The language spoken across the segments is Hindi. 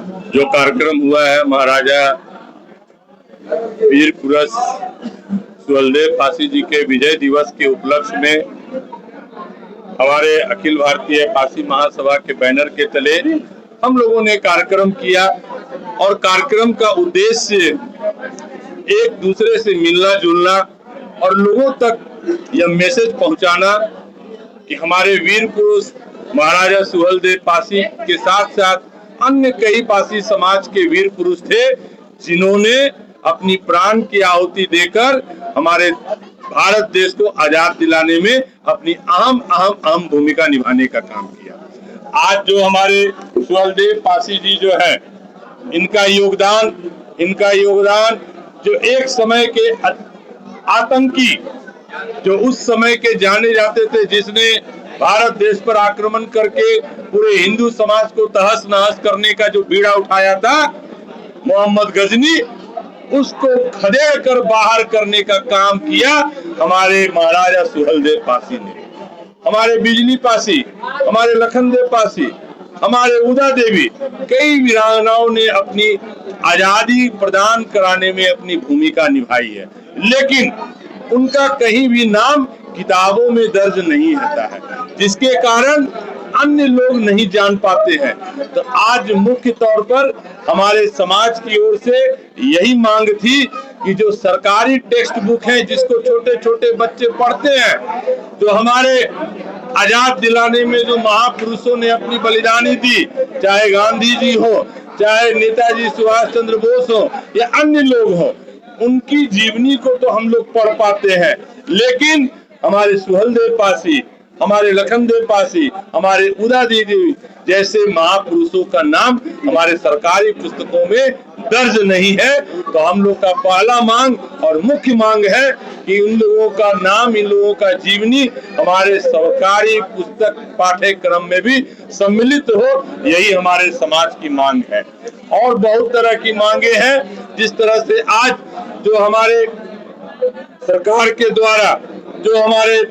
जो कार्यक्रम हुआ है महाराजा वीर पुरुष सुहेलदेव पासी जी के विजय दिवस के उपलक्ष्य में हमारे अखिल भारतीय पासी महासभा के बैनर के तले हम लोगों ने कार्यक्रम किया और कार्यक्रम का उद्देश्य एक दूसरे से मिलना जुलना और लोगों तक यह मैसेज पहुंचाना कि हमारे वीर पुरुष महाराजा सुहेलदेव पासी के साथ साथ अन्य कई पासी समाज के वीर पुरुष थे जिन्होंने अपनी प्राण की आहुति देकर हमारे भारत देश को आजाद दिलाने में अपनी अहम भूमिका निभाने का काम किया। आज जो हमारे सुहेलदेव पासी जी जो है इनका योगदान जो एक समय के आतंकी जो उस समय के जाने जाते थे जिसने भारत देश पर आक्रमण करके पूरे हिंदू समाज को तहस नहस करने का जो बीड़ा उठाया था मोहम्मद गजनी, उसको खदेड़ कर बाहर करने का काम किया हमारे महाराजा सुहेलदेव पासी ने। हमारे बिजली पासी, हमारे लखनदेव पासी, हमारे उदा देवी, कई वीरांगनाओं ने अपनी आजादी प्रदान कराने में अपनी भूमिका निभाई है, लेकिन उनका कहीं भी नाम किताबों में दर्ज नहीं होता है, जिसके कारण अन्य लोग नहीं जान पाते हैं। तो आज मुख्य तौर पर हमारे समाज की ओर से यही मांग थी कि जो सरकारी टेक्स्ट बुक है जिसको छोटे छोटे बच्चे पढ़ते हैं, तो हमारे आजाद दिलाने में जो महापुरुषों ने अपनी बलिदानी दी, चाहे गांधी जी हो, चाहे नेताजी सुभाष चंद्र बोस हो या अन्य लोग हो, उनकी जीवनी को तो हम लोग पढ़ पाते हैं, लेकिन हमारे सुहेलदेव पासी, हमारे लखनदेव पासी, हमारे उदा देवी जैसे महापुरुषों का नाम हमारे सरकारी पुस्तकों में दर्ज नहीं है। तो हम लोग का पहला मांग और मुख्य मांग है कि उन लोगों का नाम, इन लोगों का जीवनी हमारे सरकारी पुस्तक पाठ्यक्रम में भी सम्मिलित हो, यही हमारे समाज की मांग है। और बहुत तरह की मांगे हैं, जिस तरह से आज जो हमारे सरकार के द्वारा जो हमारे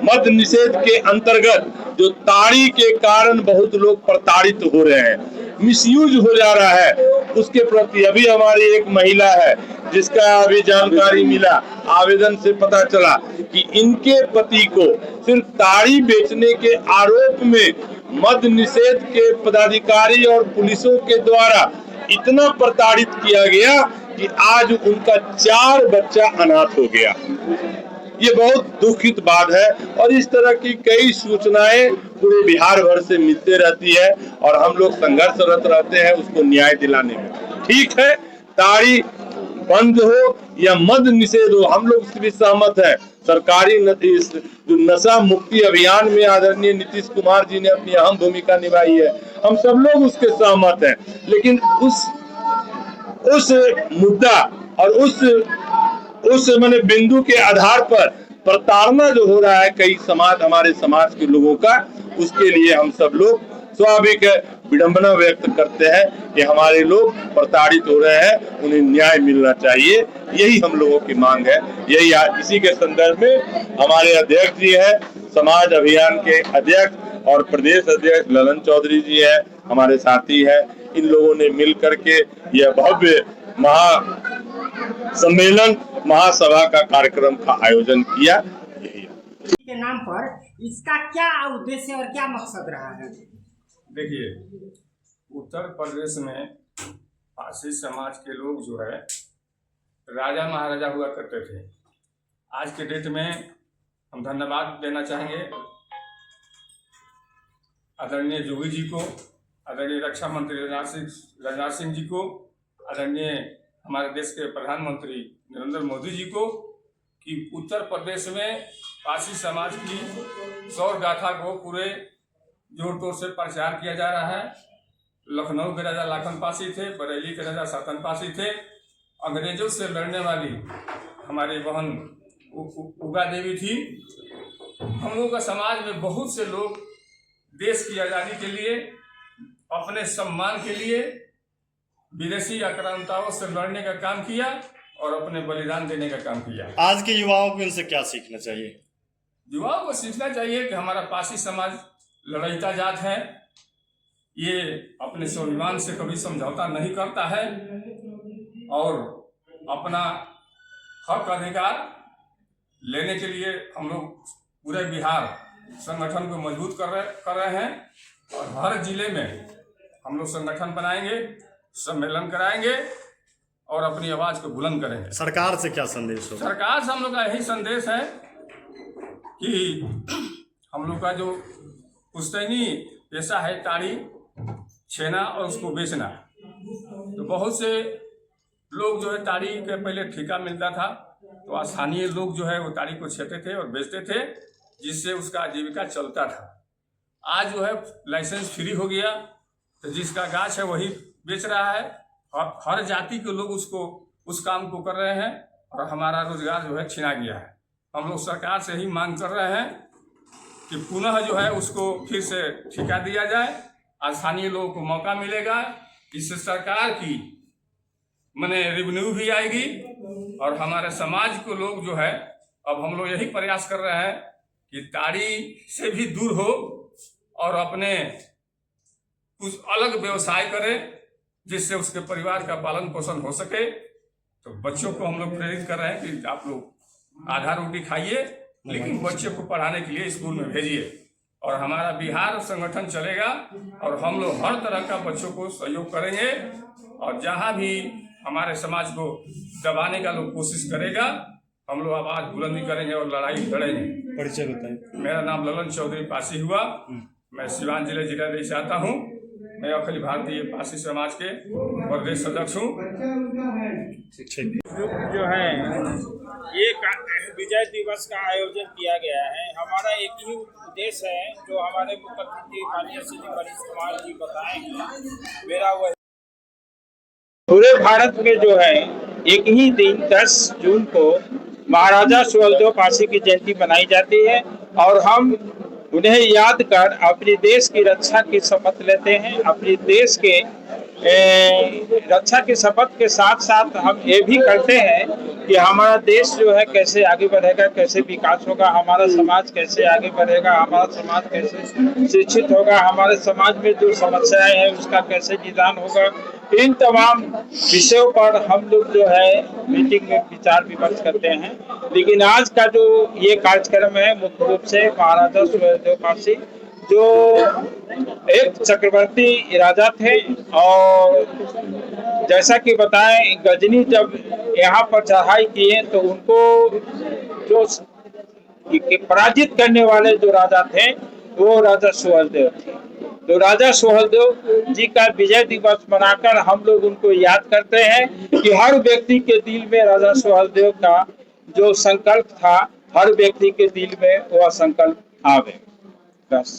मद्य निषेध के अंतर्गत जो ताड़ी के कारण बहुत लोग प्रताड़ित हो रहे हैं, मिसयूज हो जा रहा है, उसके प्रति अभी हमारी एक महिला है जिसका अभी जानकारी मिला, आवेदन से पता चला कि इनके पति को सिर्फ ताड़ी बेचने के आरोप में मद्य निषेध के पदाधिकारी और पुलिसों के द्वारा इतना प्रताड़ित किया गया कि आज उनका 4 बच्चा अनाथ हो गया। ये बहुत दुखित बात है और इस तरह की कई सूचनाएं पूरे बिहार भर से मिलते रहती है और हम लोग संघर्षरत रहते हैं उसको न्याय दिलाने में। ठीक है, ताड़ी बंद हो या मद्य निषेध हो, हम लोग इससे भी सहमत है। सरकारी जो नशा मुक्ति अभियान में आदरणीय नीतीश कुमार जी ने अपनी अहम भूमिका निभाई है, हम सब लोग उसके सहमत हैं, लेकिन उस मुद्दा और उस मैंने बिंदु के आधार पर प्रताड़ना जो हो रहा है कई हमारे समाज के लोगों का, उसके लिए हम सब लोग स्वाभाविक विडंबना व्यक्त करते हैं कि हमारे लोग प्रताड़ित हो रहे हैं, उन्हें न्याय मिलना चाहिए, यही हम लोगों की मांग है। यही इसी के संदर्भ में हमारे अध्यक्ष जी है, समाज अभियान के अध्यक्ष और प्रदेश अध्यक्ष ललन चौधरी जी है, हमारे साथी है, इन लोगों ने मिल करके यह भव्य सम्मेलन महासभा का कार्यक्रम का आयोजन किया। यही के नाम पर इसका क्या उद्देश्य और क्या मकसद रहा है? देखिए, उत्तर प्रदेश में पासी समाज के लोग जो है राजा महाराजा हुआ करते थे। आज के डेट में हम धन्यवाद देना चाहेंगे आदरणीय जोगी जी को, आदरणीय रक्षा मंत्री राजनाथ सिंह जी को, आदरणीय हमारे देश के प्रधानमंत्री नरेंद्र मोदी जी को, कि उत्तर प्रदेश में पासी समाज की शौर्य गाथा को पूरे जोर तोर से प्रचार किया जा रहा है। लखनऊ के राजा लाखन पासी थे, बरेली के राजा सातन पासी थे। अंग्रेजों से लड़ने वाली हमारी बहन उगा देवी थी। हम लोगों का समाज में बहुत से लोग देश की आज़ादी के लिए, अपने सम्मान के लिए विदेशी आक्रांताओं से लड़ने का काम किया और अपने बलिदान देने का काम किया। आज के युवाओं को इनसे क्या सीखना चाहिए? युवाओं को सीखना चाहिए कि हमारा पासी समाज लड़ैता जात है, ये अपने स्वाभिमान से कभी समझौता नहीं करता है और अपना हक अधिकार लेने के लिए हम लोग पूरे बिहार संगठन को मजबूत कर रहे हैं और हर जिले में हम लोग संगठन बनाएंगे, सम्मेलन कराएंगे और अपनी आवाज को बुलंद करेंगे। सरकार से क्या संदेश होगा? सरकार से हम लोग का यही संदेश है कि हम लोग का जो पुश्तैनी पेशा है ताड़ी छेना और उसको बेचना, तो बहुत से लोग जो है ताड़ी के पहले ठेका मिलता था तो स्थानीय लोग जो है वो ताड़ी को छेते थे और बेचते थे, जिससे उसका आजीविका चलता था। आज जो है लाइसेंस फ्री हो गया तो जिसका गाछ है वही बेच रहा है और हर जाति के लोग उसको उस काम को कर रहे हैं और हमारा रोजगार जो है छिना गया है। हम लोग सरकार से ही मांग कर रहे हैं कि पुनः जो है उसको फिर से ठेका दिया जाए, स्थानीय लोगों को मौका मिलेगा, इससे सरकार की माने रेवेन्यू भी आएगी और हमारे समाज को लोग जो है, अब हम लोग यही प्रयास कर रहे हैं कि ताड़ी से भी दूर हो और अपने कुछ अलग व्यवसाय करे जिससे उसके परिवार का पालन पोषण हो सके। तो बच्चों को हम लोग प्रेरित कर रहे हैं कि आप लोग आधा रोटी खाइए लेकिन बच्चे को पढ़ाने के लिए स्कूल में भेजिए और हमारा बिहार संगठन चलेगा और हम लोग हर तरह का बच्चों को सहयोग करेंगे और जहां भी हमारे समाज को दबाने का लोग कोशिश करेगा हम लोग आवाज बुलंदी करेंगे और लड़ाई लड़ेंगे। परिचय बताएं। मेरा नाम ललन चौधरी पासी हुआ, मैं सिवान जिला से आता हूँ। मैं अखिल भारतीय पासी समाज के प्रदेश अध्यक्ष हूँ। जो है ये विजय दिवस का आयोजन किया गया है, हमारा एक ही उद्देश्य है जो हमारे मुख्यमंत्री माननीय श्री मनीष कुमार जी बताएंगे। मेरा वह पूरे भारत में जो है एक ही दिन 10 जून को महाराजा सुहेलदेव पासी की जयंती मनाई जाती है और हम उन्हें याद कर अपने देश की रक्षा की शपथ लेते हैं। अपने देश के रक्षा की शपथ के साथ साथ हम ये भी करते हैं कि हमारा देश जो है कैसे आगे बढ़ेगा, कैसे विकास होगा, हमारा समाज कैसे आगे बढ़ेगा, हमारा समाज कैसे शिक्षित होगा, हमारे समाज में जो समस्याएं हैं उसका कैसे निदान होगा। इन तमाम विषयों पर हम लोग जो है मीटिंग में विचार विमर्श करते हैं। लेकिन आज का जो ये कार्यक्रम है मुख्य रूप से महाराजा सुहेलदेव पासी जो एक चक्रवर्ती राजा थे और जैसा कि बताएं गजनी जब यहाँ पर चढ़ाई किए तो उनको जो पराजित करने वाले जो राजा थे वो राजा सुहेलदेव थे। तो राजा सुहेलदेव जी का विजय दिवस मनाकर हम लोग उनको याद करते हैं कि हर व्यक्ति के दिल में राजा सुहेलदेव का जो संकल्प था हर व्यक्ति के दिल में वह संकल्प आवे। बस।